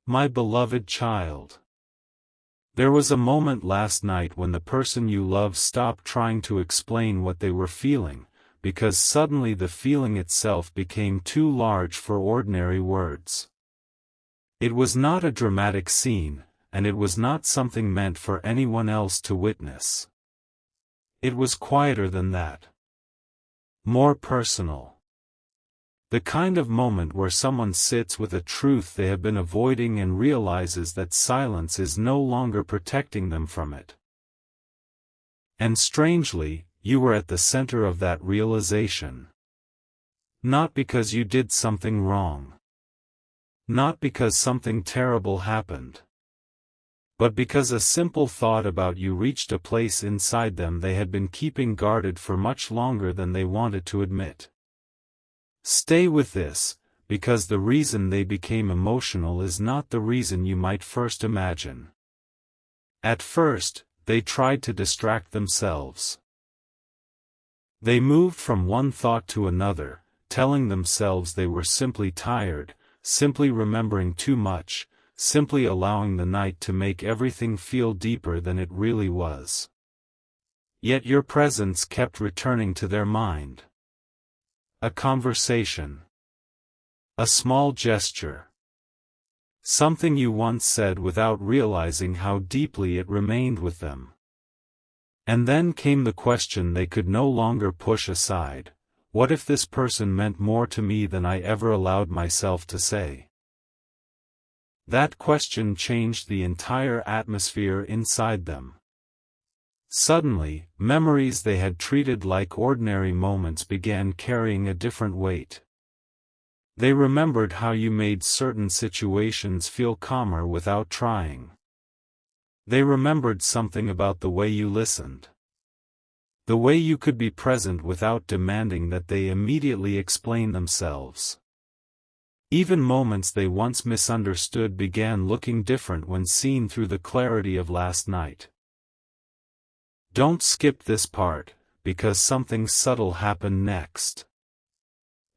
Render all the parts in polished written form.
My beloved child. There was a moment last night when the person you love stopped trying to explain what they were feeling, because suddenly the feeling itself became too large for ordinary words. It was not a dramatic scene, and it was not something meant for anyone else to witness. It was quieter than that. More personal. The kind of moment where someone sits with a truth they have been avoiding and realizes that silence is no longer protecting them from it. And strangely, you were at the center of that realization. Not because you did something wrong. Not because something terrible happened. But because a simple thought about you reached a place inside them they had been keeping guarded for much longer than they wanted to admit. Stay with this, because the reason they became emotional is not the reason you might first imagine. At first, they tried to distract themselves. They moved from one thought to another, telling themselves they were simply tired, simply remembering too much, simply allowing the night to make everything feel deeper than it really was. Yet your presence kept returning to their mind. A conversation. A small gesture. Something you once said without realizing how deeply it remained with them. And then came the question they could no longer push aside: what if this person meant more to me than I ever allowed myself to say? That question changed the entire atmosphere inside them. Suddenly, memories they had treated like ordinary moments began carrying a different weight. They remembered how you made certain situations feel calmer without trying. They remembered something about the way you listened. The way you could be present without demanding that they immediately explain themselves. Even moments they once misunderstood began looking different when seen through the clarity of last night. Don't skip this part, because something subtle happened next.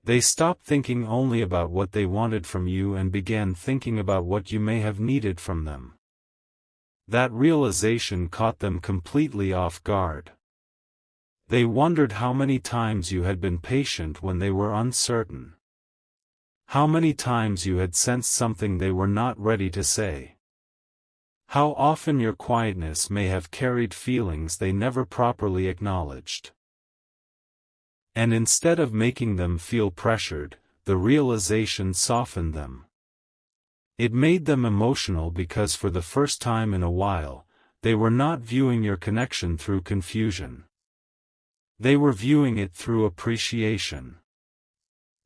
They stopped thinking only about what they wanted from you and began thinking about what you may have needed from them. That realization caught them completely off guard. They wondered how many times you had been patient when they were uncertain. How many times you had sensed something they were not ready to say. How often your quietness may have carried feelings they never properly acknowledged. And instead of making them feel pressured, the realization softened them. It made them emotional because for the first time in a while, they were not viewing your connection through confusion. They were viewing it through appreciation.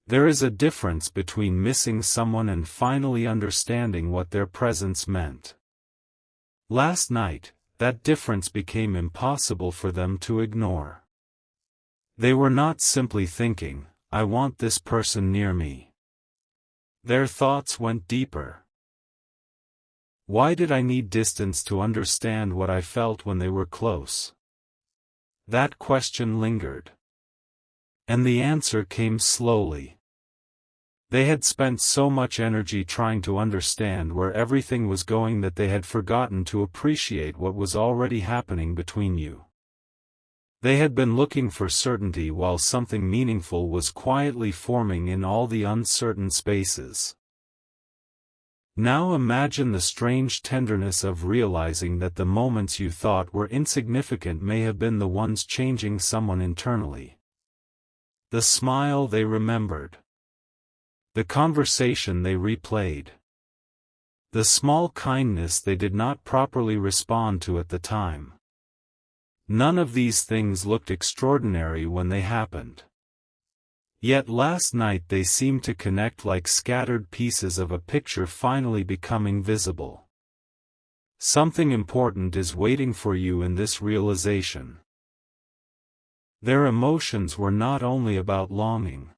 There is a difference between missing someone and finally understanding what their presence meant. Last night, that difference became impossible for them to ignore. They were not simply thinking, "I want this person near me." Their thoughts went deeper. Why did I need distance to understand what I felt when they were close? That question lingered. And the answer came slowly. They had spent so much energy trying to understand where everything was going that they had forgotten to appreciate what was already happening between you. They had been looking for certainty while something meaningful was quietly forming in all the uncertain spaces. Now imagine the strange tenderness of realizing that the moments you thought were insignificant may have been the ones changing someone internally. The smile they remembered. The conversation they replayed. The small kindness they did not properly respond to at the time. None of these things looked extraordinary when they happened. Yet last night they seemed to connect like scattered pieces of a picture finally becoming visible. Something important is waiting for you in this realization. Their emotions were not only about longing.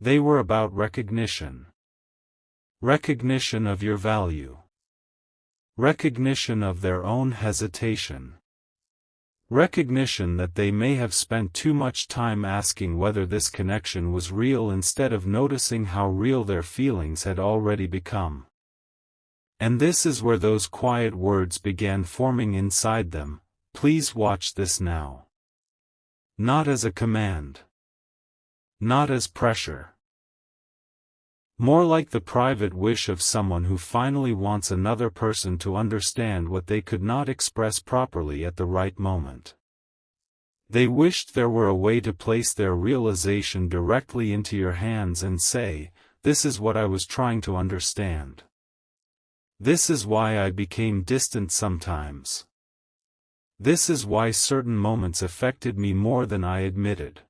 They were about recognition. Recognition of your value. Recognition of their own hesitation. Recognition that they may have spent too much time asking whether this connection was real instead of noticing how real their feelings had already become. And this is where those quiet words began forming inside them: please watch this now. Not as a command. Not as pressure. More like the private wish of someone who finally wants another person to understand what they could not express properly at the right moment. They wished there were a way to place their realization directly into your hands and say, "This is what I was trying to understand. This is why I became distant sometimes. This is why certain moments affected me more than I admitted."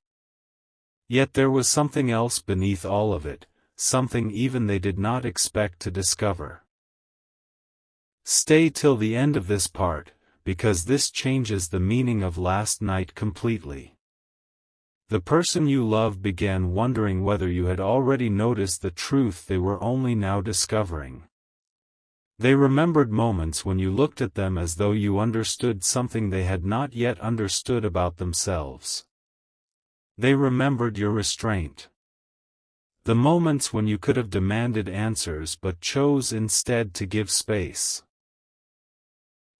Yet there was something else beneath all of it, something even they did not expect to discover. Stay till the end of this part, because this changes the meaning of last night completely. The person you love began wondering whether you had already noticed the truth they were only now discovering. They remembered moments when you looked at them as though you understood something they had not yet understood about themselves. They remembered your restraint. The moments when you could have demanded answers but chose instead to give space.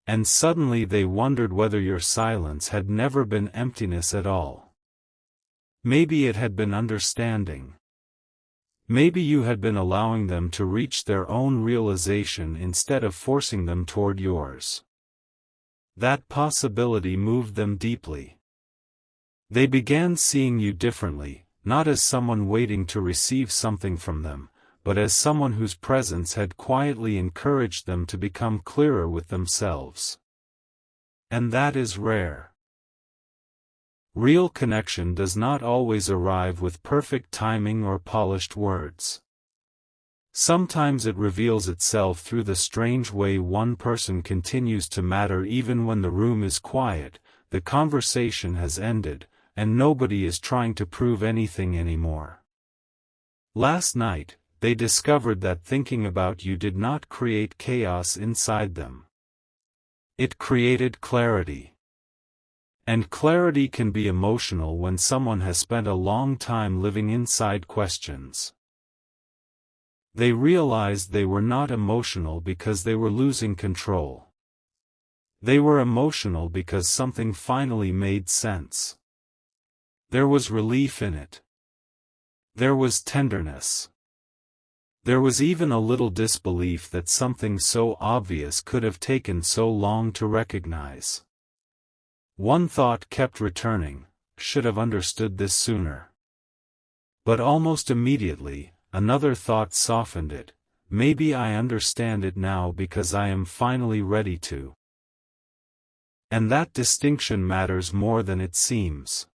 And suddenly they wondered whether your silence had never been emptiness at all. Maybe it had been understanding. Maybe you had been allowing them to reach their own realization instead of forcing them toward yours. That possibility moved them deeply. They began seeing you differently, not as someone waiting to receive something from them, but as someone whose presence had quietly encouraged them to become clearer with themselves. And that is rare. Real connection does not always arrive with perfect timing or polished words. Sometimes it reveals itself through the strange way one person continues to matter even when the room is quiet, the conversation has ended, and nobody is trying to prove anything anymore. Last night, they discovered that thinking about you did not create chaos inside them. It created clarity. And clarity can be emotional when someone has spent a long time living inside questions. They realized they were not emotional because they were losing control. They were emotional because something finally made sense. There was relief in it. There was tenderness. There was even a little disbelief that something so obvious could have taken so long to recognize. One thought kept returning: should have understood this sooner. But almost immediately, another thought softened it: maybe I understand it now because I am finally ready to. And that distinction matters more than it seems.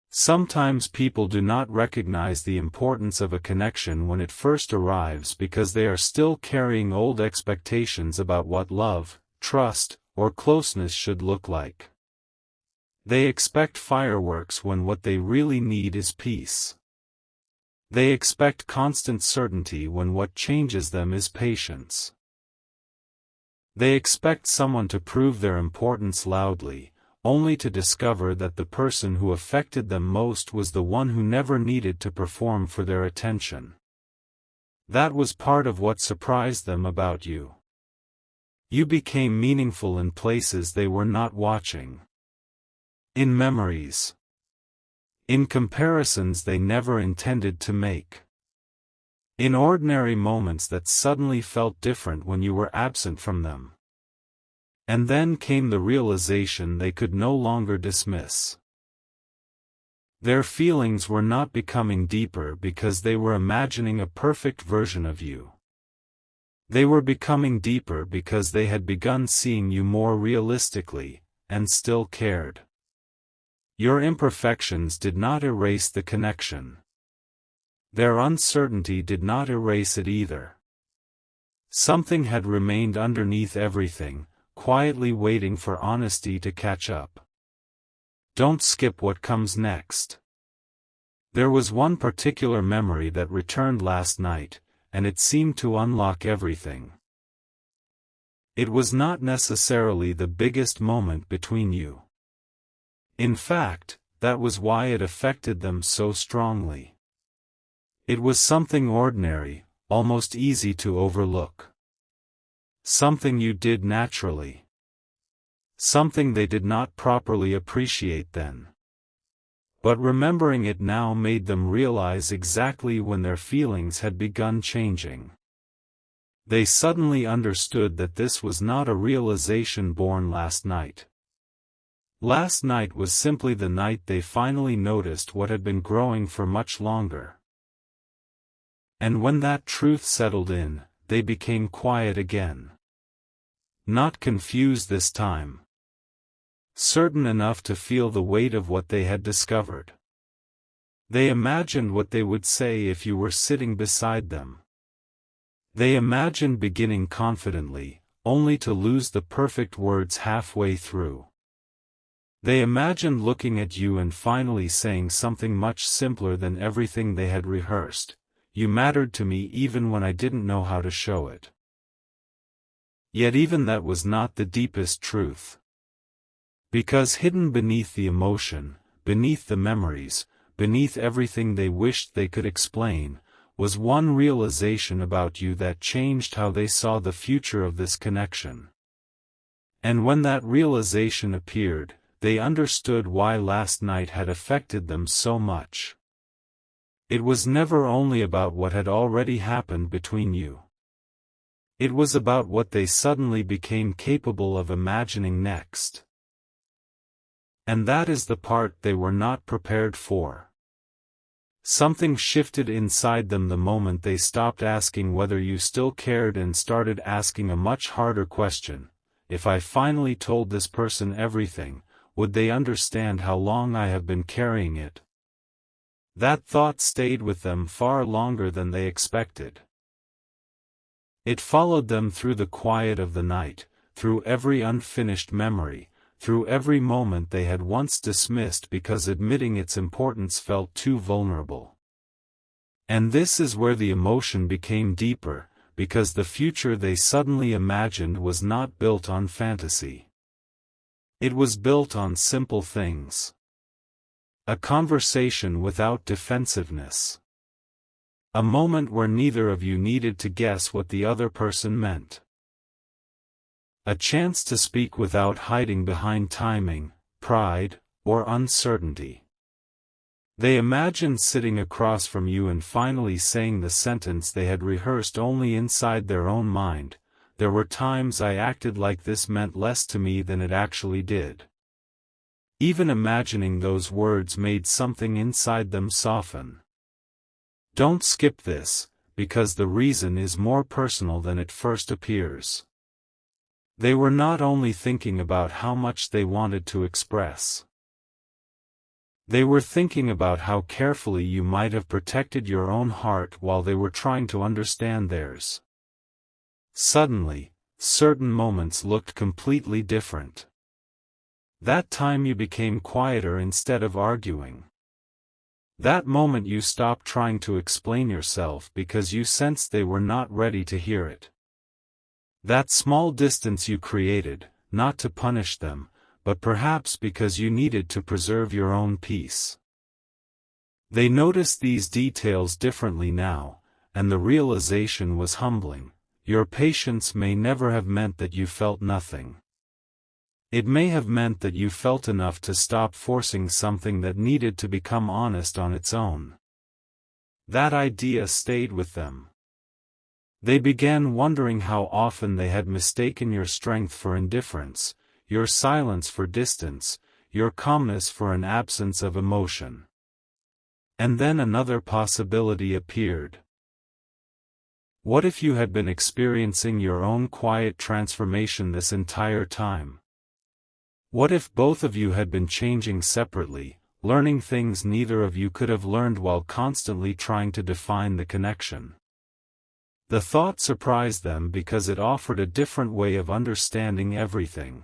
Sometimes people do not recognize the importance of a connection when it first arrives because they are still carrying old expectations about what love, trust, or closeness should look like. They expect fireworks when what they really need is peace. They expect constant certainty when what changes them is patience. They expect someone to prove their importance loudly, only to discover that the person who affected them most was the one who never needed to perform for their attention. That was part of what surprised them about you. You became meaningful in places they were not watching. In memories. In comparisons they never intended to make. In ordinary moments that suddenly felt different when you were absent from them. And then came the realization they could no longer dismiss. Their feelings were not becoming deeper because they were imagining a perfect version of you. They were becoming deeper because they had begun seeing you more realistically, and still cared. Your imperfections did not erase the connection. Their uncertainty did not erase it either. Something had remained underneath everything, quietly waiting for honesty to catch up. Don't skip what comes next. There was one particular memory that returned last night, and it seemed to unlock everything. It was not necessarily the biggest moment between you. In fact, that was why it affected them so strongly. It was something ordinary, almost easy to overlook. something you did naturally. Something they did not properly appreciate then. But remembering it now made them realize exactly when their feelings had begun changing. They suddenly understood that this was not a realization born last night. Last night was simply the night they finally noticed what had been growing for much longer. And when that truth settled in, they became quiet again. Not confused this time. Certain enough to feel the weight of what they had discovered. They imagined what they would say if you were sitting beside them. They imagined beginning confidently, only to lose the perfect words halfway through. They imagined looking at you and finally saying something much simpler than everything they had rehearsed. You mattered to me even when I didn't know how to show it. Yet even that was not the deepest truth. Because hidden beneath the emotion, beneath the memories, beneath everything they wished they could explain, was one realization about you that changed how they saw the future of this connection. And when that realization appeared, they understood why last night had affected them so much. It was never only about what had already happened between you. It was about what they suddenly became capable of imagining next. And that is the part they were not prepared for. Something shifted inside them the moment they stopped asking whether you still cared and started asking a much harder question. If I finally told this person everything, would they understand how long I have been carrying it? That thought stayed with them far longer than they expected. It followed them through the quiet of the night, through every unfinished memory, through every moment they had once dismissed because admitting its importance felt too vulnerable. And this is where the emotion became deeper, because the future they suddenly imagined was not built on fantasy. It was built on simple things. A conversation without defensiveness. A moment where neither of you needed to guess what the other person meant. A chance to speak without hiding behind timing, pride, or uncertainty. They imagined sitting across from you and finally saying the sentence they had rehearsed only inside their own mind. There were times I acted like this meant less to me than it actually did. Even imagining those words made something inside them soften. Don't skip this, because the reason is more personal than it first appears. They were not only thinking about how much they wanted to express. They were thinking about how carefully you might have protected your own heart while they were trying to understand theirs. Suddenly, certain moments looked completely different. That time you became quieter instead of arguing. That moment you stopped trying to explain yourself because you sensed they were not ready to hear it. That small distance you created, not to punish them, but perhaps because you needed to preserve your own peace. They noticed these details differently now, and the realization was humbling. Your patience may never have meant that you felt nothing. It may have meant that you felt enough to stop forcing something that needed to become honest on its own. That idea stayed with them. They began wondering how often they had mistaken your strength for indifference, your silence for distance, your calmness for an absence of emotion. And then another possibility appeared. What if you had been experiencing your own quiet transformation this entire time? What if both of you had been changing separately, learning things neither of you could have learned while constantly trying to define the connection? The thought surprised them because it offered a different way of understanding everything.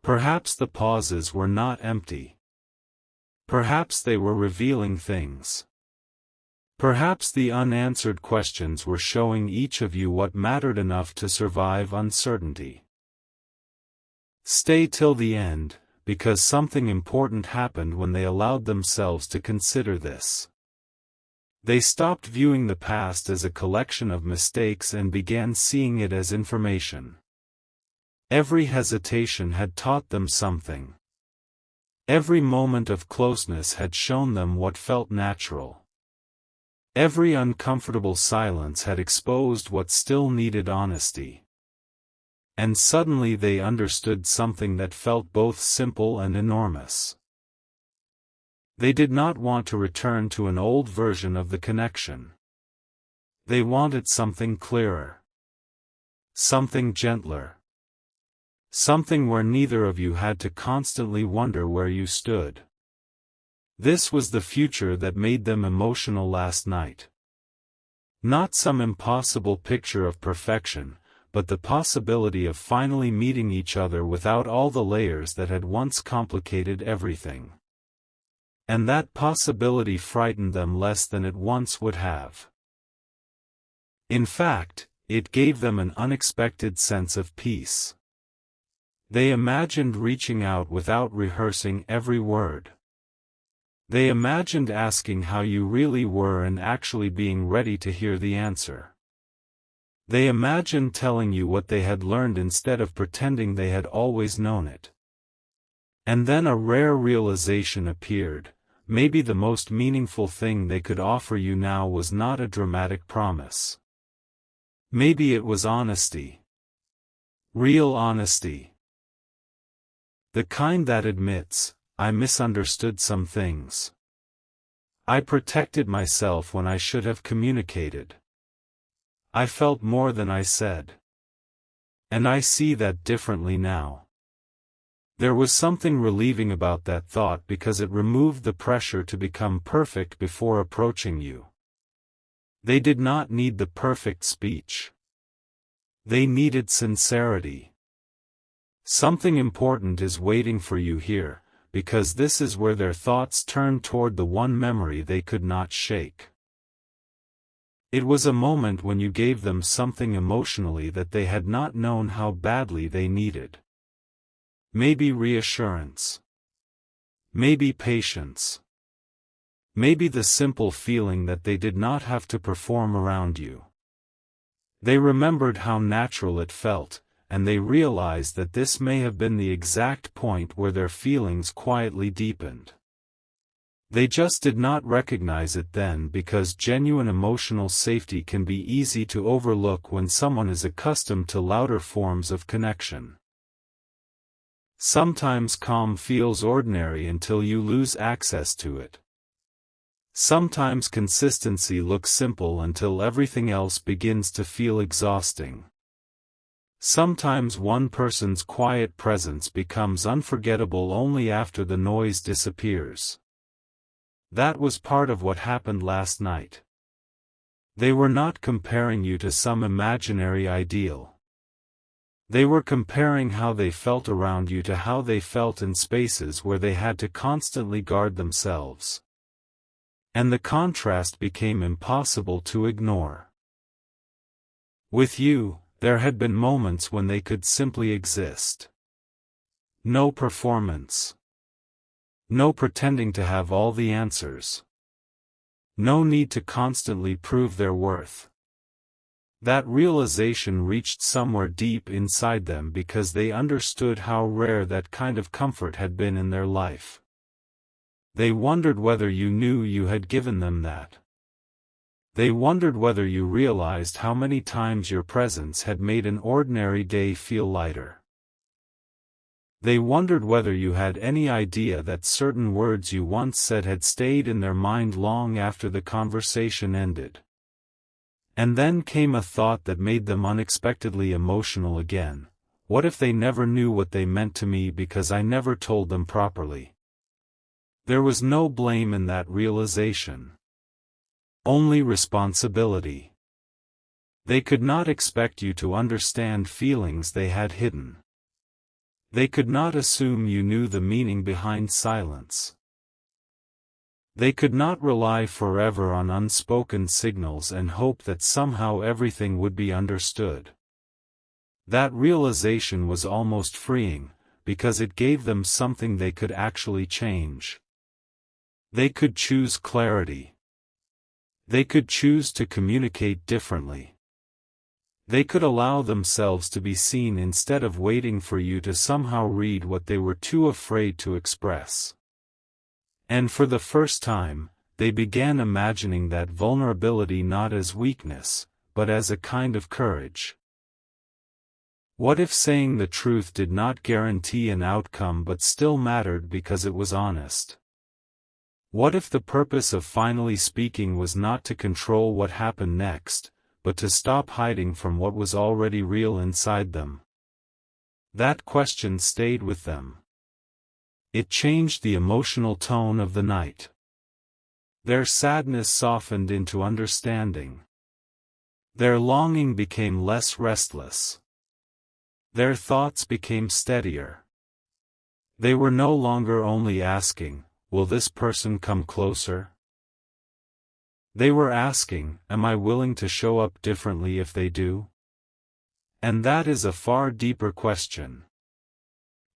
Perhaps the pauses were not empty. Perhaps they were revealing things. Perhaps the unanswered questions were showing each of you what mattered enough to survive uncertainty. Stay till the end, because something important happened when they allowed themselves to consider this. They stopped viewing the past as a collection of mistakes and began seeing it as information. Every hesitation had taught them something. Every moment of closeness had shown them what felt natural. Every uncomfortable silence had exposed what still needed honesty. And suddenly they understood something that felt both simple and enormous. They did not want to return to an old version of the connection. They wanted something clearer. Something gentler. Something where neither of you had to constantly wonder where you stood. This was the future that made them emotional last night. Not some impossible picture of perfection, but the possibility of finally meeting each other without all the layers that had once complicated everything. And that possibility frightened them less than it once would have. In fact, it gave them an unexpected sense of peace. They imagined reaching out without rehearsing every word. They imagined asking how you really were and actually being ready to hear the answer. They imagined telling you what they had learned instead of pretending they had always known it. And then a rare realization appeared. Maybe the most meaningful thing they could offer you now was not a dramatic promise. Maybe it was honesty. Real honesty. The kind that admits, I misunderstood some things. I protected myself when I should have communicated. I felt more than I said. And I see that differently now. There was something relieving about that thought because it removed the pressure to become perfect before approaching you. They did not need the perfect speech. They needed sincerity. Something important is waiting for you here, because this is where their thoughts turned toward the one memory they could not shake. It was a moment when you gave them something emotionally that they had not known how badly they needed. Maybe reassurance. Maybe patience. Maybe the simple feeling that they did not have to perform around you. They remembered how natural it felt, and they realized that this may have been the exact point where their feelings quietly deepened. They just did not recognize it then because genuine emotional safety can be easy to overlook when someone is accustomed to louder forms of connection. Sometimes calm feels ordinary until you lose access to it. Sometimes consistency looks simple until everything else begins to feel exhausting. Sometimes one person's quiet presence becomes unforgettable only after the noise disappears. That was part of what happened last night. They were not comparing you to some imaginary ideal. They were comparing how they felt around you to how they felt in spaces where they had to constantly guard themselves. And the contrast became impossible to ignore. With you, there had been moments when they could simply exist. No performance. No pretending to have all the answers. No need to constantly prove their worth. That realization reached somewhere deep inside them because they understood how rare that kind of comfort had been in their life. They wondered whether you knew you had given them that. They wondered whether you realized how many times your presence had made an ordinary day feel lighter. They wondered whether you had any idea that certain words you once said had stayed in their mind long after the conversation ended. And then came a thought that made them unexpectedly emotional again. What if they never knew what they meant to me because I never told them properly? There was no blame in that realization. Only responsibility. They could not expect you to understand feelings they had hidden. They could not assume you knew the meaning behind silence. They could not rely forever on unspoken signals and hope that somehow everything would be understood. That realization was almost freeing, because it gave them something they could actually change. They could choose clarity. They could choose to communicate differently. They could allow themselves to be seen instead of waiting for you to somehow read what they were too afraid to express. And for the first time, they began imagining that vulnerability not as weakness, but as a kind of courage. What if saying the truth did not guarantee an outcome but still mattered because it was honest? What if the purpose of finally speaking was not to control what happened next, but to stop hiding from what was already real inside them? That question stayed with them. It changed the emotional tone of the night. Their sadness softened into understanding. Their longing became less restless. Their thoughts became steadier. They were no longer only asking, "Will this person come closer?" They were asking, "Am I willing to show up differently if they do?" And that is a far deeper question.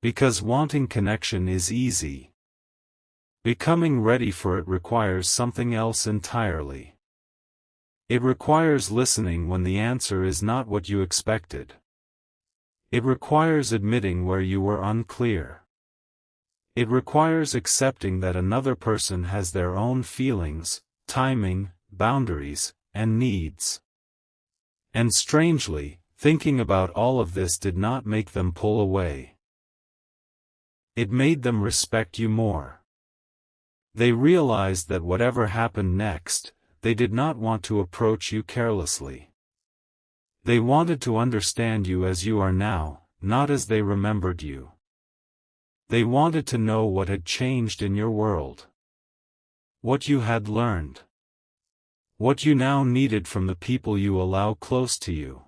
Because wanting connection is easy. Becoming ready for it requires something else entirely. It requires listening when the answer is not what you expected. It requires admitting where you were unclear. It requires accepting that another person has their own feelings, timing, boundaries, and needs. And strangely, thinking about all of this did not make them pull away. It made them respect you more. They realized that whatever happened next, they did not want to approach you carelessly. They wanted to understand you as you are now, not as they remembered you. They wanted to know what had changed in your world. What you had learned. What you now needed from the people you allow close to you.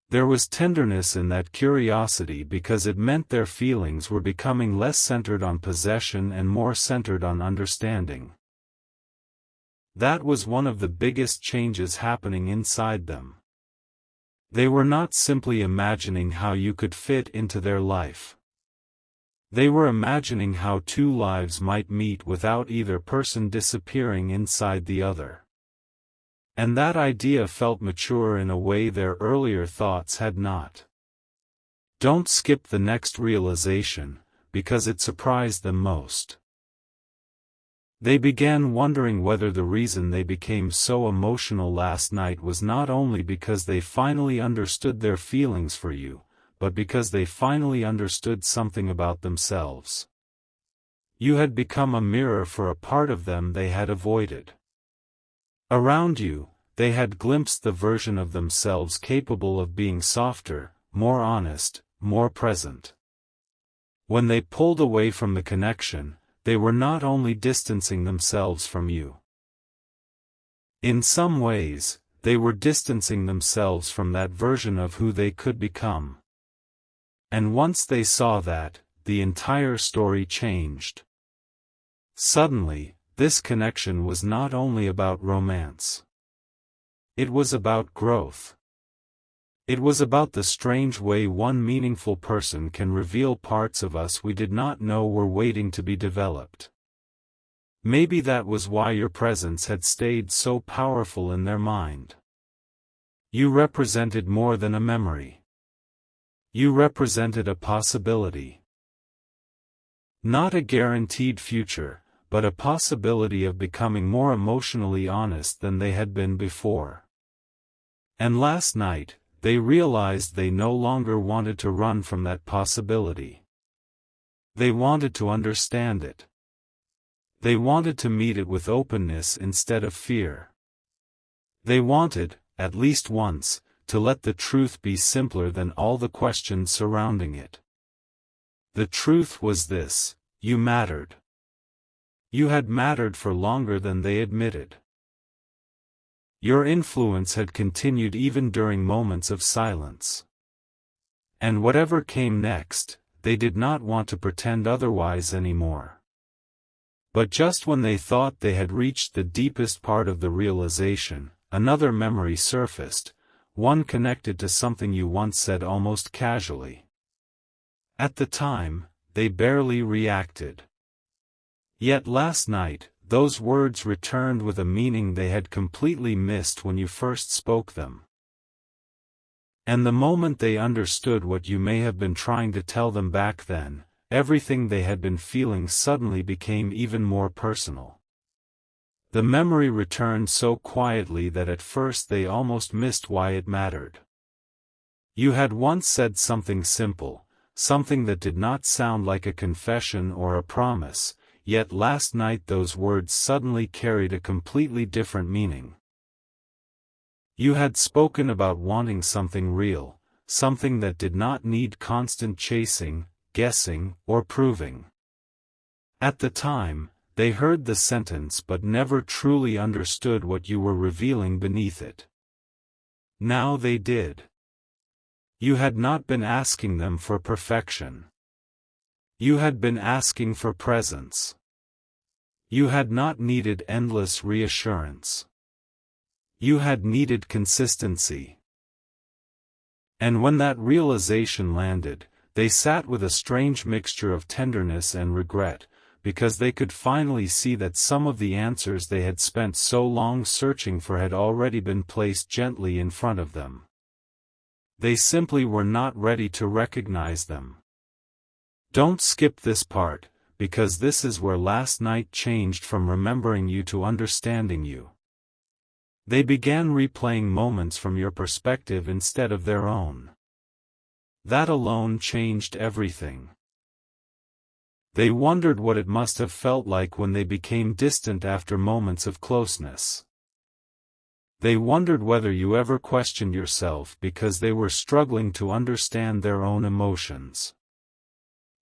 There was tenderness in that curiosity because it meant their feelings were becoming less centered on possession and more centered on understanding. That was one of the biggest changes happening inside them. They were not simply imagining how you could fit into their life. They were imagining how two lives might meet without either person disappearing inside the other. And that idea felt mature in a way their earlier thoughts had not. Don't skip the next realization, because it surprised them most. They began wondering whether the reason they became so emotional last night was not only because they finally understood their feelings for you, but because they finally understood something about themselves. You had become a mirror for a part of them they had avoided. Around you, they had glimpsed the version of themselves capable of being softer, more honest, more present. When they pulled away from the connection, they were not only distancing themselves from you. In some ways, they were distancing themselves from that version of who they could become. And once they saw that, the entire story changed. Suddenly, this connection was not only about romance. It was about growth. It was about the strange way one meaningful person can reveal parts of us we did not know were waiting to be developed. Maybe that was why your presence had stayed so powerful in their mind. You represented more than a memory. You represented a possibility. Not a guaranteed future, but a possibility of becoming more emotionally honest than they had been before. And last night, they realized they no longer wanted to run from that possibility. They wanted to understand it. They wanted to meet it with openness instead of fear. They wanted, at least once, to let the truth be simpler than all the questions surrounding it. The truth was this: you mattered. You had mattered for longer than they admitted. Your influence had continued even during moments of silence. And whatever came next, they did not want to pretend otherwise anymore. But just when they thought they had reached the deepest part of the realization, another memory surfaced, one connected to something you once said almost casually. At the time, they barely reacted. Yet last night, those words returned with a meaning they had completely missed when you first spoke them. And the moment they understood what you may have been trying to tell them back then, everything they had been feeling suddenly became even more personal. The memory returned so quietly that at first they almost missed why it mattered. You had once said something simple, something that did not sound like a confession or a promise, yet last night those words suddenly carried a completely different meaning. You had spoken about wanting something real, something that did not need constant chasing, guessing, or proving. At the time, they heard the sentence but never truly understood what you were revealing beneath it. Now they did. You had not been asking them for perfection. You had been asking for presence. You had not needed endless reassurance. You had needed consistency. And when that realization landed, they sat with a strange mixture of tenderness and regret, because they could finally see that some of the answers they had spent so long searching for had already been placed gently in front of them. They simply were not ready to recognize them. Don't skip this part, because this is where last night changed from remembering you to understanding you. They began replaying moments from your perspective instead of their own. That alone changed everything. They wondered what it must have felt like when they became distant after moments of closeness. They wondered whether you ever questioned yourself because they were struggling to understand their own emotions.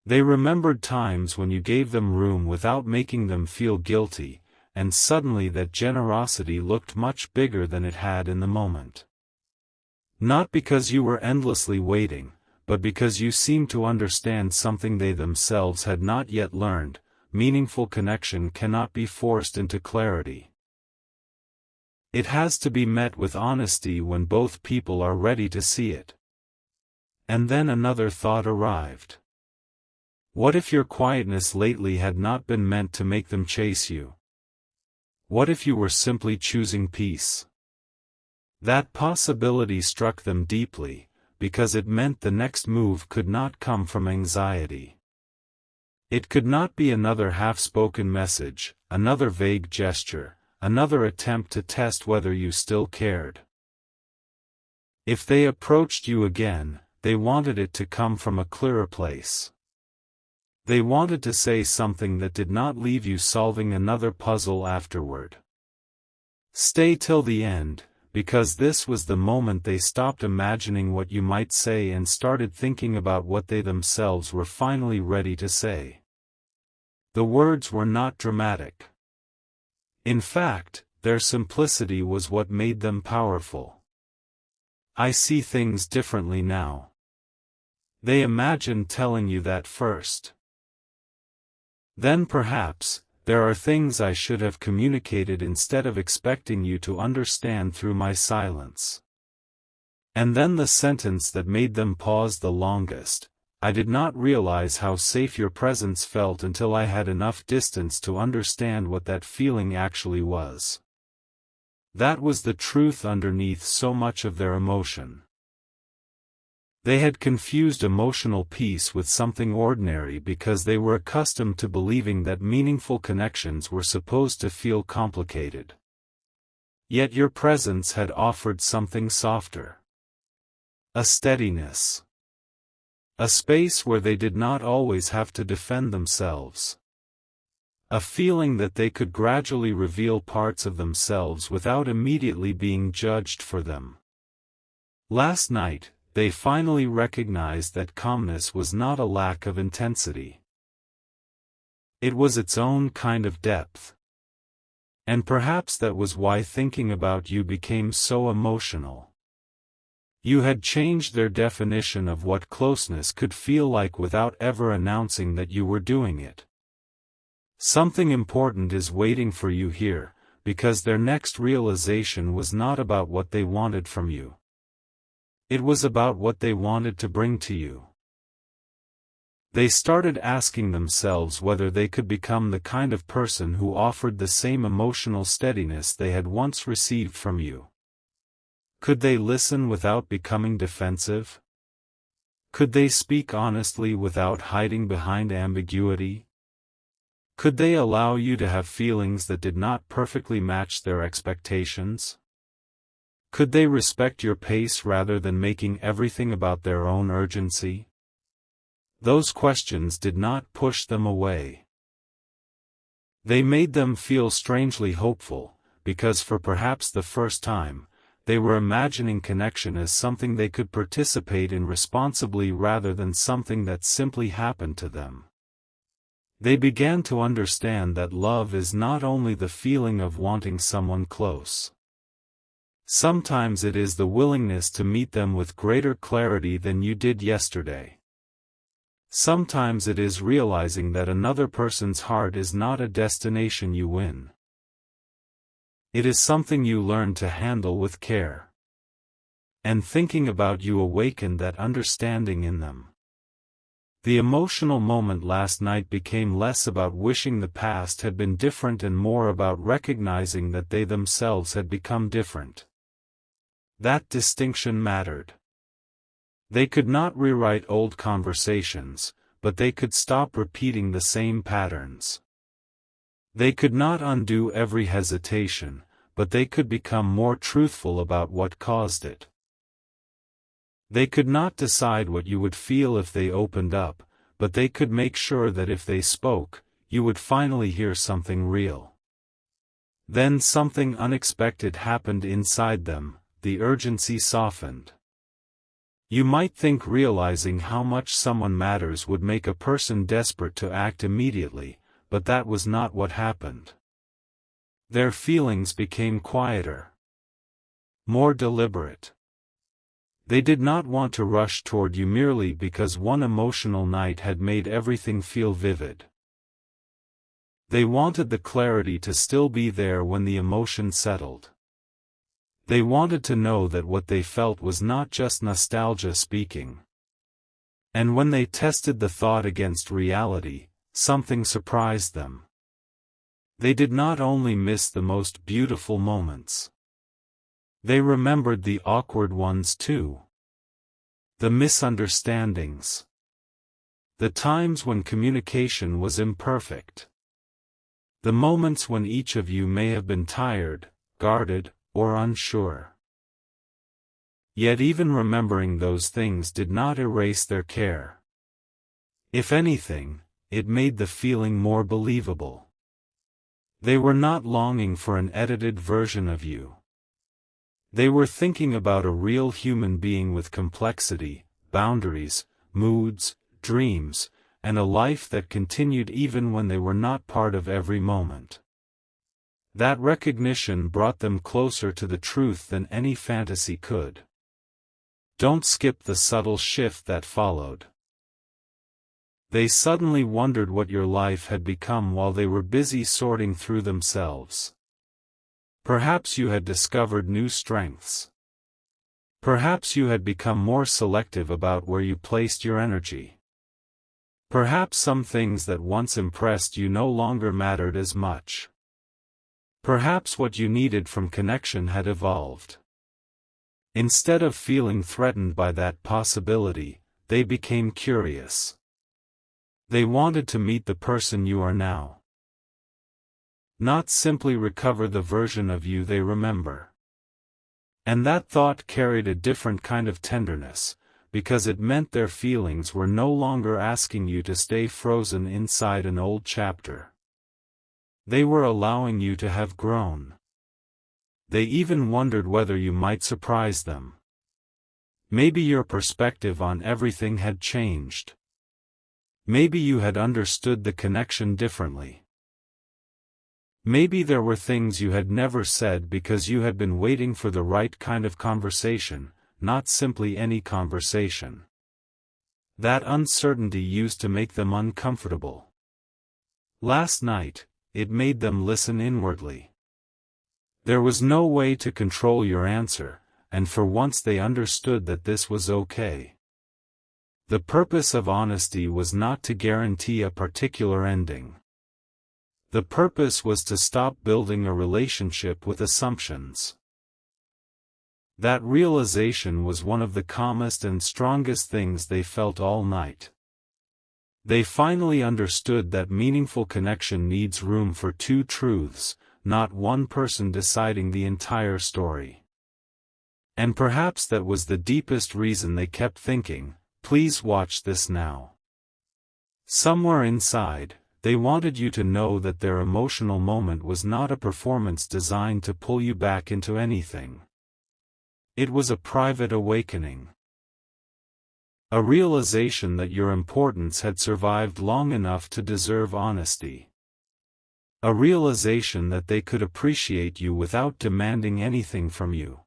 They remembered times when you gave them room without making them feel guilty, and suddenly that generosity looked much bigger than it had in the moment. Not because you were endlessly waiting, but because you seemed to understand something they themselves had not yet learned. Meaningful connection cannot be forced into clarity. It has to be met with honesty when both people are ready to see it. And then another thought arrived. What if your quietness lately had not been meant to make them chase you? What if you were simply choosing peace? That possibility struck them deeply, because it meant the next move could not come from anxiety. It could not be another half-spoken message, another vague gesture, another attempt to test whether you still cared. If they approached you again, they wanted it to come from a clearer place. They wanted to say something that did not leave you solving another puzzle afterward. Stay till the end, because this was the moment they stopped imagining what you might say and started thinking about what they themselves were finally ready to say. The words were not dramatic. In fact, their simplicity was what made them powerful. I see things differently now. They imagined telling you that first. Then perhaps, there are things I should have communicated instead of expecting you to understand through my silence. And then the sentence that made them pause the longest, I did not realize how safe your presence felt until I had enough distance to understand what that feeling actually was. That was the truth underneath so much of their emotion. They had confused emotional peace with something ordinary because they were accustomed to believing that meaningful connections were supposed to feel complicated. Yet your presence had offered something softer. A steadiness. A space where they did not always have to defend themselves. A feeling that they could gradually reveal parts of themselves without immediately being judged for them. Last night, they finally recognized that calmness was not a lack of intensity. It was its own kind of depth. And perhaps that was why thinking about you became so emotional. You had changed their definition of what closeness could feel like without ever announcing that you were doing it. Something important is waiting for you here, because their next realization was not about what they wanted from you. It was about what they wanted to bring to you. They started asking themselves whether they could become the kind of person who offered the same emotional steadiness they had once received from you. Could they listen without becoming defensive? Could they speak honestly without hiding behind ambiguity? Could they allow you to have feelings that did not perfectly match their expectations? Could they respect your pace rather than making everything about their own urgency? Those questions did not push them away. They made them feel strangely hopeful, because for perhaps the first time, they were imagining connection as something they could participate in responsibly rather than something that simply happened to them. They began to understand that love is not only the feeling of wanting someone close. Sometimes it is the willingness to meet them with greater clarity than you did yesterday. Sometimes it is realizing that another person's heart is not a destination you win. It is something you learn to handle with care. And thinking about you awakened that understanding in them. The emotional moment last night became less about wishing the past had been different and more about recognizing that they themselves had become different. That distinction mattered. They could not rewrite old conversations, but they could stop repeating the same patterns. They could not undo every hesitation, but they could become more truthful about what caused it. They could not decide what you would feel if they opened up, but they could make sure that if they spoke, you would finally hear something real. Then something unexpected happened inside them, the urgency softened. You might think realizing how much someone matters would make a person desperate to act immediately, but that was not what happened. Their feelings became quieter, more deliberate. They did not want to rush toward you merely because one emotional night had made everything feel vivid. They wanted the clarity to still be there when the emotion settled. They wanted to know that what they felt was not just nostalgia speaking. And when they tested the thought against reality, something surprised them. They did not only miss the most beautiful moments. They remembered the awkward ones too. The misunderstandings. The times when communication was imperfect. The moments when each of you may have been tired, guarded, or unsure. Yet even remembering those things did not erase their care. If anything, it made the feeling more believable. They were not longing for an edited version of you. They were thinking about a real human being with complexity, boundaries, moods, dreams, and a life that continued even when they were not part of every moment. That recognition brought them closer to the truth than any fantasy could. Don't skip the subtle shift that followed. They suddenly wondered what your life had become while they were busy sorting through themselves. Perhaps you had discovered new strengths. Perhaps you had become more selective about where you placed your energy. Perhaps some things that once impressed you no longer mattered as much. Perhaps what you needed from connection had evolved. Instead of feeling threatened by that possibility, they became curious. They wanted to meet the person you are now. Not simply recover the version of you they remember. And that thought carried a different kind of tenderness, because it meant their feelings were no longer asking you to stay frozen inside an old chapter. They were allowing you to have grown. They even wondered whether you might surprise them. Maybe your perspective on everything had changed. Maybe you had understood the connection differently. Maybe there were things you had never said because you had been waiting for the right kind of conversation, not simply any conversation. That uncertainty used to make them uncomfortable. Last night, it made them listen inwardly. There was no way to control your answer, and for once they understood that this was okay. The purpose of honesty was not to guarantee a particular ending. The purpose was to stop building a relationship with assumptions. That realization was one of the calmest and strongest things they felt all night. They finally understood that meaningful connection needs room for two truths, not one person deciding the entire story. And perhaps that was the deepest reason they kept thinking, "Please watch this now." Somewhere inside, they wanted you to know that their emotional moment was not a performance designed to pull you back into anything. It was a private awakening. A realization that your importance had survived long enough to deserve honesty. A realization that they could appreciate you without demanding anything from you.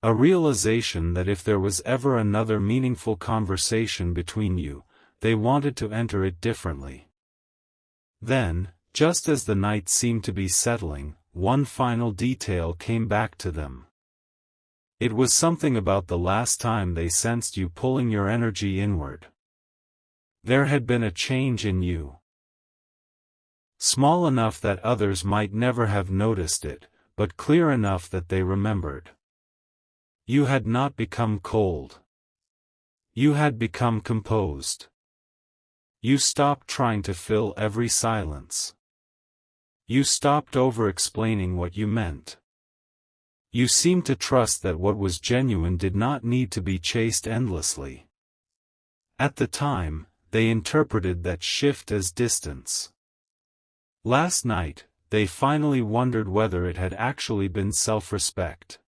A realization that if there was ever another meaningful conversation between you, they wanted to enter it differently. Then, just as the night seemed to be settling, one final detail came back to them. It was something about the last time they sensed you pulling your energy inward. There had been a change in you. Small enough that others might never have noticed it, but clear enough that they remembered. You had not become cold. You had become composed. You stopped trying to fill every silence. You stopped over-explaining what you meant. You seemed to trust that what was genuine did not need to be chased endlessly. At the time, they interpreted that shift as distance. Last night, they finally wondered whether it had actually been self-respect.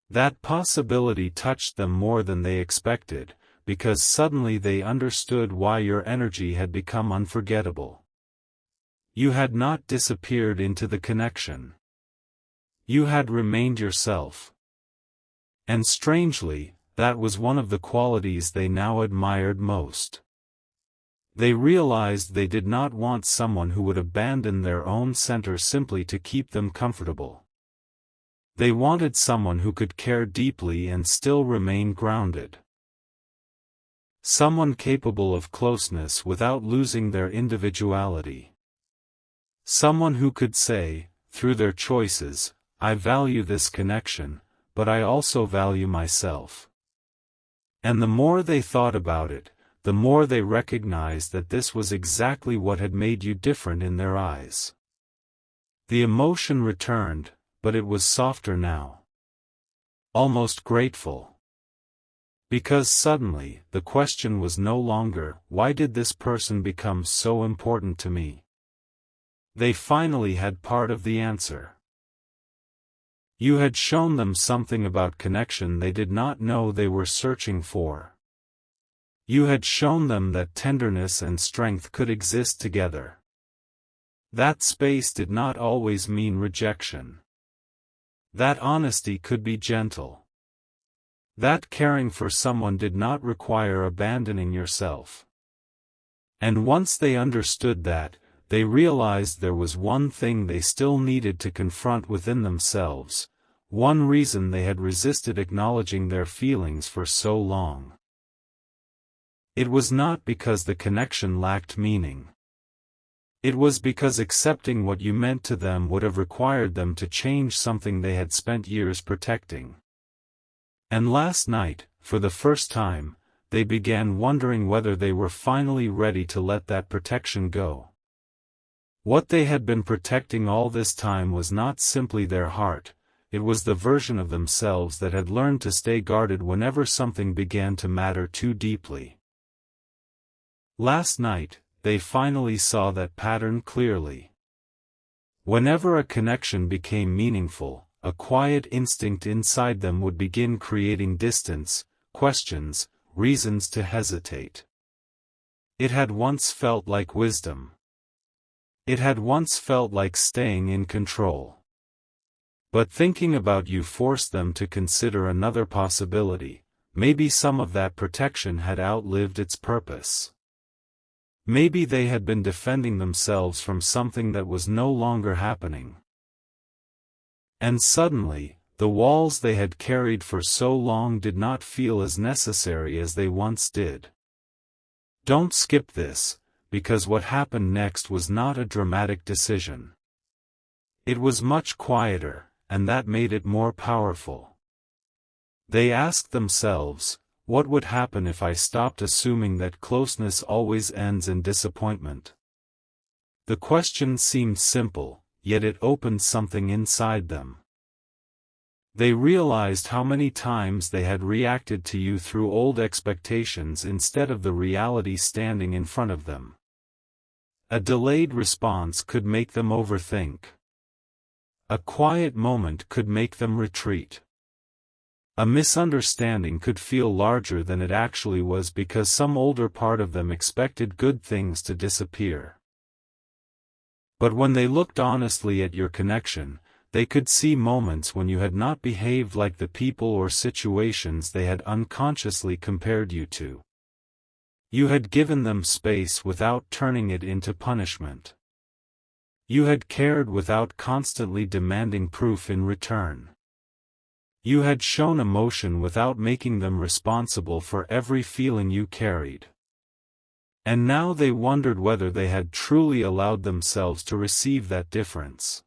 That possibility touched them more than they expected, because suddenly they understood why your energy had become unforgettable. You had not disappeared into the connection. You had remained yourself. And strangely, that was one of the qualities they now admired most. They realized they did not want someone who would abandon their own center simply to keep them comfortable. They wanted someone who could care deeply and still remain grounded. Someone capable of closeness without losing their individuality. Someone who could say, through their choices, "I value this connection, but I also value myself." And the more they thought about it, the more they recognized that this was exactly what had made you different in their eyes. The emotion returned, but it was softer now. Almost grateful. Because suddenly, the question was no longer, "Why did this person become so important to me?" They finally had part of the answer. You had shown them something about connection they did not know they were searching for. You had shown them that tenderness and strength could exist together. That space did not always mean rejection. That honesty could be gentle. That caring for someone did not require abandoning yourself. And once they understood that, they realized there was one thing they still needed to confront within themselves, one reason they had resisted acknowledging their feelings for so long. It was not because the connection lacked meaning. It was because accepting what you meant to them would have required them to change something they had spent years protecting. And last night, for the first time, they began wondering whether they were finally ready to let that protection go. What they had been protecting all this time was not simply their heart, it was the version of themselves that had learned to stay guarded whenever something began to matter too deeply. Last night, they finally saw that pattern clearly. Whenever a connection became meaningful, a quiet instinct inside them would begin creating distance, questions, reasons to hesitate. It had once felt like wisdom. It had once felt like staying in control. But thinking about you forced them to consider another possibility. Maybe some of that protection had outlived its purpose. Maybe they had been defending themselves from something that was no longer happening. And suddenly, The walls they had carried for so long did not feel as necessary as they once did. Don't skip this, because what happened next was not a dramatic decision. It was much quieter, and that made it more powerful. They asked themselves, what would happen if I stopped assuming that closeness always ends in disappointment? The question seemed simple, yet it opened something inside them. They realized how many times they had reacted to you through old expectations instead of the reality standing in front of them. A delayed response could make them overthink. A quiet moment could make them retreat. A misunderstanding could feel larger than it actually was because some older part of them expected good things to disappear. But when they looked honestly at your connection, they could see moments when you had not behaved like the people or situations they had unconsciously compared you to. You had given them space without turning it into punishment. You had cared without constantly demanding proof in return. You had shown emotion without making them responsible for every feeling you carried. And now they wondered whether they had truly allowed themselves to receive that difference.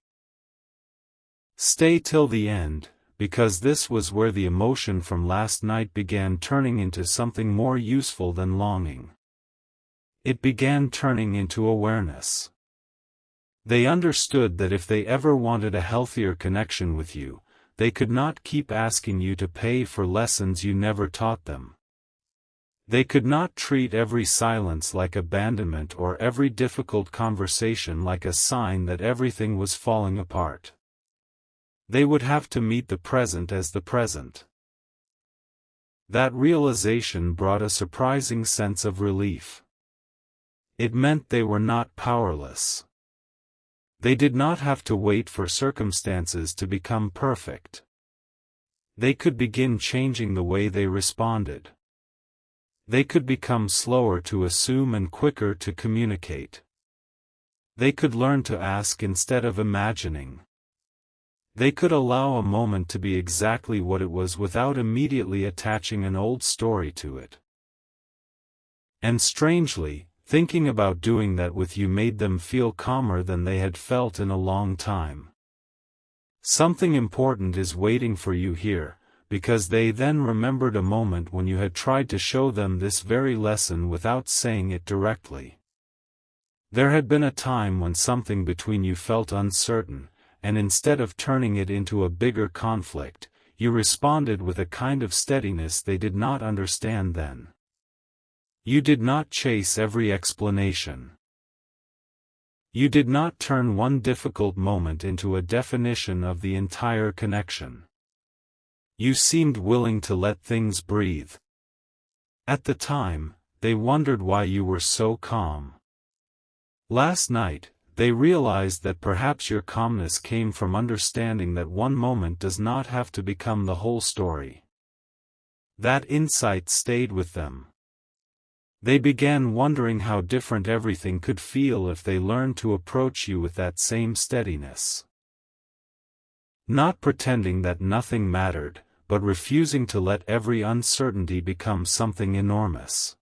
Stay till the end, because this was where the emotion from last night began turning into something more useful than longing. It began turning into awareness. They understood that if they ever wanted a healthier connection with you, they could not keep asking you to pay for lessons you never taught them. They could not treat every silence like abandonment or every difficult conversation like a sign that everything was falling apart. They would have to meet the present as the present. That realization brought a surprising sense of relief. It meant they were not powerless. They did not have to wait for circumstances to become perfect. They could begin changing the way they responded. They could become slower to assume and quicker to communicate. They could learn to ask instead of imagining. They could allow a moment to be exactly what it was without immediately attaching an old story to it. And strangely, thinking about doing that with you made them feel calmer than they had felt in a long time. Something important is waiting for you here, because they then remembered a moment when you had tried to show them this very lesson without saying it directly. There had been a time when something between you felt uncertain, and instead of turning it into a bigger conflict, you responded with a kind of steadiness they did not understand then. You did not chase every explanation. You did not turn one difficult moment into a definition of the entire connection. You seemed willing to let things breathe. At the time, they wondered why you were so calm. Last night, they realized that perhaps your calmness came from understanding that one moment does not have to become the whole story. That insight stayed with them. They began wondering how different everything could feel if they learned to approach you with that same steadiness. Not pretending that nothing mattered, but refusing to let every uncertainty become something enormous.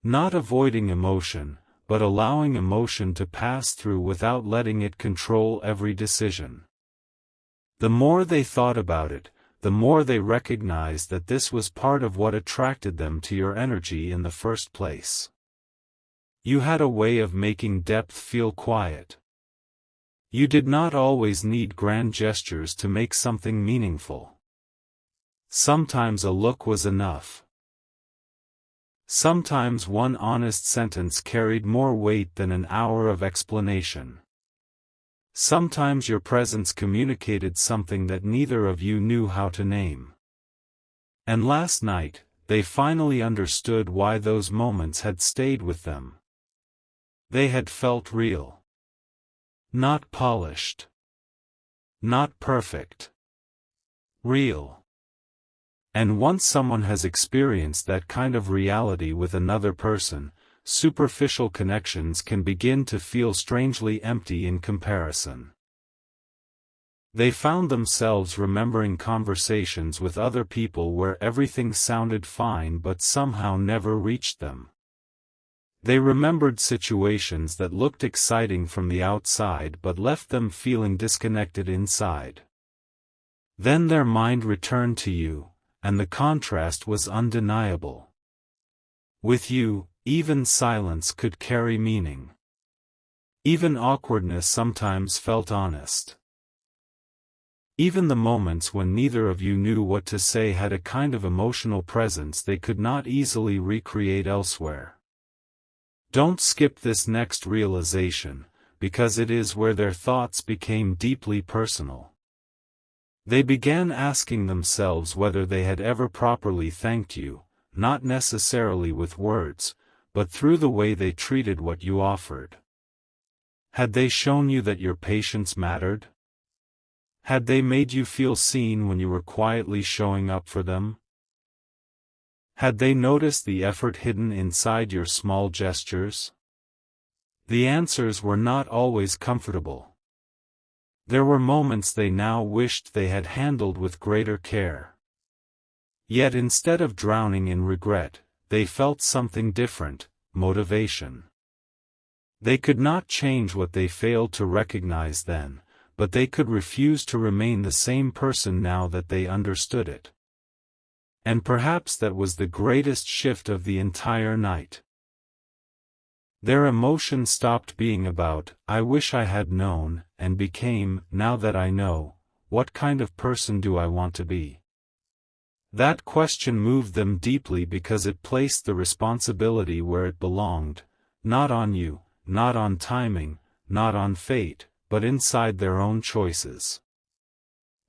Not avoiding emotion, but allowing emotion to pass through without letting it control every decision. The more they thought about it, the more they recognized that this was part of what attracted them to your energy in the first place. You had a way of making depth feel quiet. You did not always need grand gestures to make something meaningful. Sometimes a look was enough. Sometimes one honest sentence carried more weight than an hour of explanation. Sometimes your presence communicated something that neither of you knew how to name. And last night, they finally understood why those moments had stayed with them. They had felt real. Not polished. Not perfect. Real. And once someone has experienced that kind of reality with another person, superficial connections can begin to feel strangely empty in comparison. They found themselves remembering conversations with other people where everything sounded fine but somehow never reached them. They remembered situations that looked exciting from the outside but left them feeling disconnected inside. Then their mind returned to you, and the contrast was undeniable. With you, even silence could carry meaning. Even awkwardness sometimes felt honest. Even the moments when neither of you knew what to say had a kind of emotional presence they could not easily recreate elsewhere. Don't skip this next realization, because it is where their thoughts became deeply personal. They began asking themselves whether they had ever properly thanked you, not necessarily with words, but through the way they treated what you offered. Had they shown you that your patience mattered? Had they made you feel seen when you were quietly showing up for them? Had they noticed the effort hidden inside your small gestures? The answers were not always comfortable. There were moments they now wished they had handled with greater care. Yet instead of drowning in regret, they felt something different: motivation. They could not change what they failed to recognize then, but they could refuse to remain the same person now that they understood it. And perhaps that was the greatest shift of the entire night. Their emotion stopped being about, "I wish I had known," and became, "Now that I know, what kind of person do I want to be?" That question moved them deeply because it placed the responsibility where it belonged, not on you, not on timing, not on fate, but inside their own choices.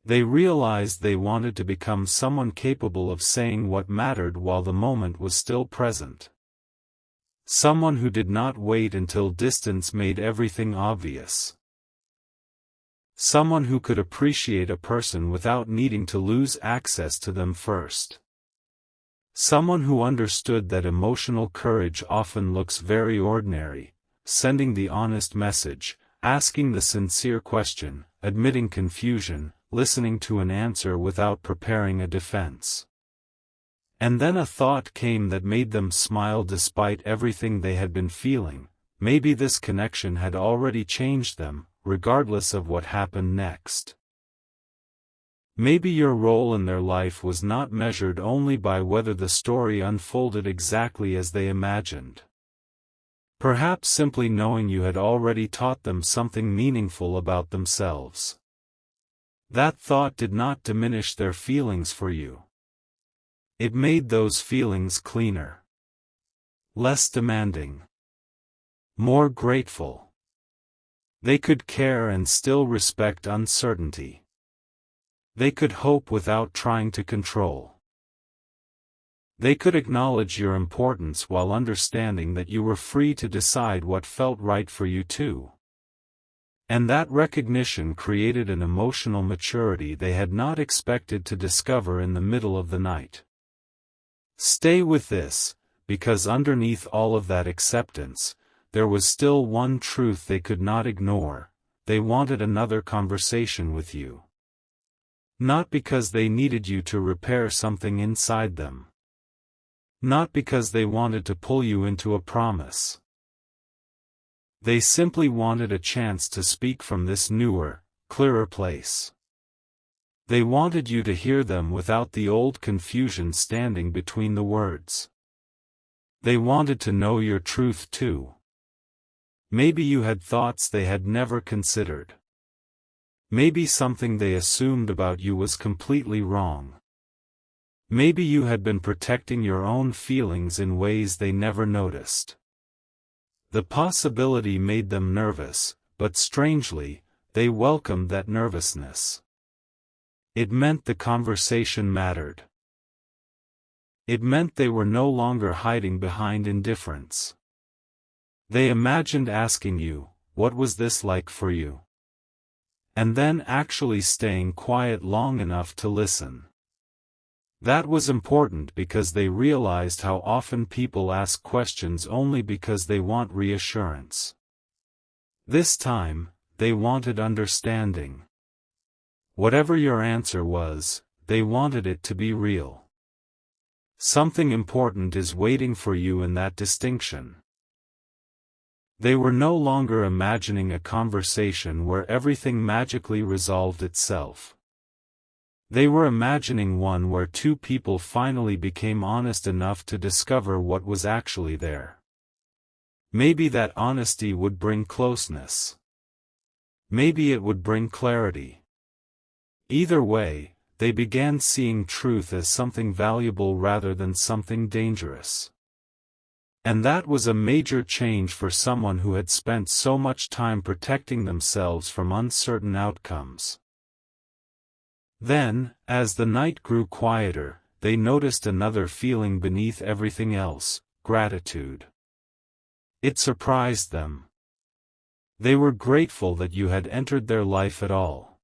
They realized they wanted to become someone capable of saying what mattered while the moment was still present. Someone who did not wait until distance made everything obvious. Someone who could appreciate a person without needing to lose access to them first. Someone who understood that emotional courage often looks very ordinary: sending the honest message, asking the sincere question, admitting confusion, listening to an answer without preparing a defense. And then a thought came that made them smile despite everything they had been feeling: maybe this connection had already changed them, regardless of what happened next. Maybe your role in their life was not measured only by whether the story unfolded exactly as they imagined. Perhaps simply knowing you had already taught them something meaningful about themselves. That thought did not diminish their feelings for you. It made those feelings cleaner, less demanding, more grateful. They could care and still respect uncertainty. They could hope without trying to control. They could acknowledge your importance while understanding that you were free to decide what felt right for you too. And that recognition created an emotional maturity they had not expected to discover in the middle of the night. Stay with this, because underneath all of that acceptance, there was still one truth they could not ignore: they wanted another conversation with you. Not because they needed you to repair something inside them. Not because they wanted to pull you into a promise. They simply wanted a chance to speak from this newer, clearer place. They wanted you to hear them without the old confusion standing between the words. They wanted to know your truth too. Maybe you had thoughts they had never considered. Maybe something they assumed about you was completely wrong. Maybe you had been protecting your own feelings in ways they never noticed. The possibility made them nervous, but strangely, they welcomed that nervousness. It meant the conversation mattered. It meant they were no longer hiding behind indifference. They imagined asking you, "What was this like for you?" And then actually staying quiet long enough to listen. That was important because they realized how often people ask questions only because they want reassurance. This time, they wanted understanding. Whatever your answer was, they wanted it to be real. Something important is waiting for you in that distinction. They were no longer imagining a conversation where everything magically resolved itself. They were imagining one where two people finally became honest enough to discover what was actually there. Maybe that honesty would bring closeness. Maybe it would bring clarity. Either way, they began seeing truth as something valuable rather than something dangerous. And that was a major change for someone who had spent so much time protecting themselves from uncertain outcomes. Then, as the night grew quieter, they noticed another feeling beneath everything else: gratitude. It surprised them. They were grateful that you had entered their life at all.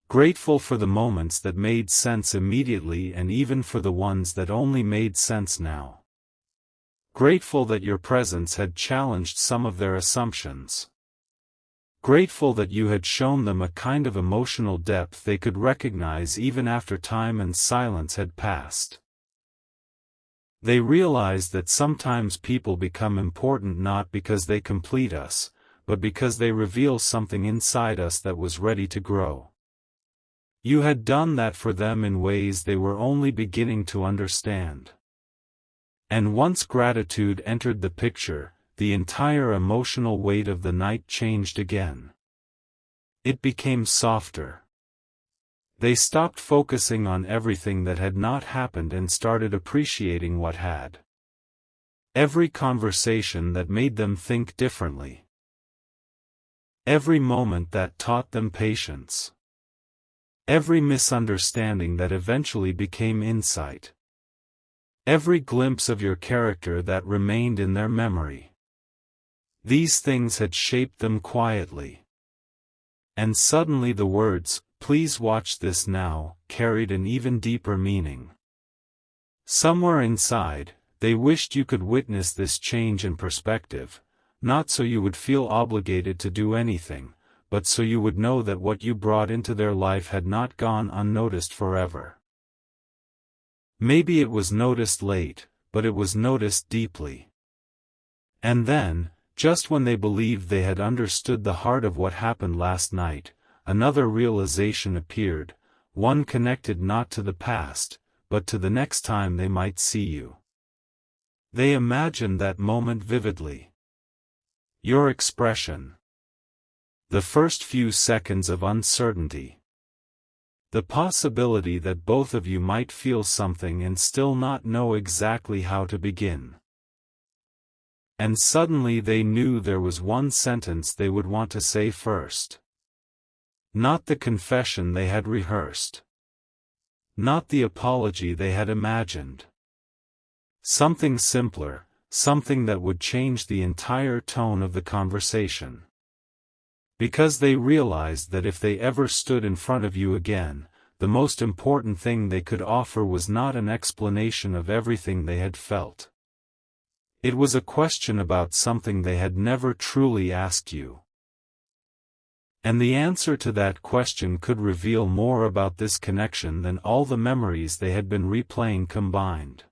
Grateful for the moments that made sense immediately and even for the ones that only made sense now. Grateful that your presence had challenged some of their assumptions. Grateful that you had shown them a kind of emotional depth they could recognize even after time and silence had passed. They realized that sometimes people become important not because they complete us, but because they reveal something inside us that was ready to grow. You had done that for them in ways they were only beginning to understand. And once gratitude entered the picture, the entire emotional weight of the night changed again. It became softer. They stopped focusing on everything that had not happened and started appreciating what had. Every conversation that made them think differently. Every moment that taught them patience. Every misunderstanding that eventually became insight. Every glimpse of your character that remained in their memory. These things had shaped them quietly. And suddenly the words, "Please watch this now," carried an even deeper meaning. Somewhere inside, they wished you could witness this change in perspective, not so you would feel obligated to do anything, but so you would know that what you brought into their life had not gone unnoticed forever. Maybe it was noticed late, but it was noticed deeply. And then, just when they believed they had understood the heart of what happened last night, another realization appeared, one connected not to the past, but to the next time they might see you. They imagined that moment vividly. Your expression. The first few seconds of uncertainty. The possibility that both of you might feel something and still not know exactly how to begin. And suddenly they knew there was one sentence they would want to say first. Not the confession they had rehearsed. Not the apology they had imagined. Something simpler, something that would change the entire tone of the conversation. Because they realized that if they ever stood in front of you again, the most important thing they could offer was not an explanation of everything they had felt. It was a question about something they had never truly asked you. And the answer to that question could reveal more about this connection than all the memories they had been replaying combined.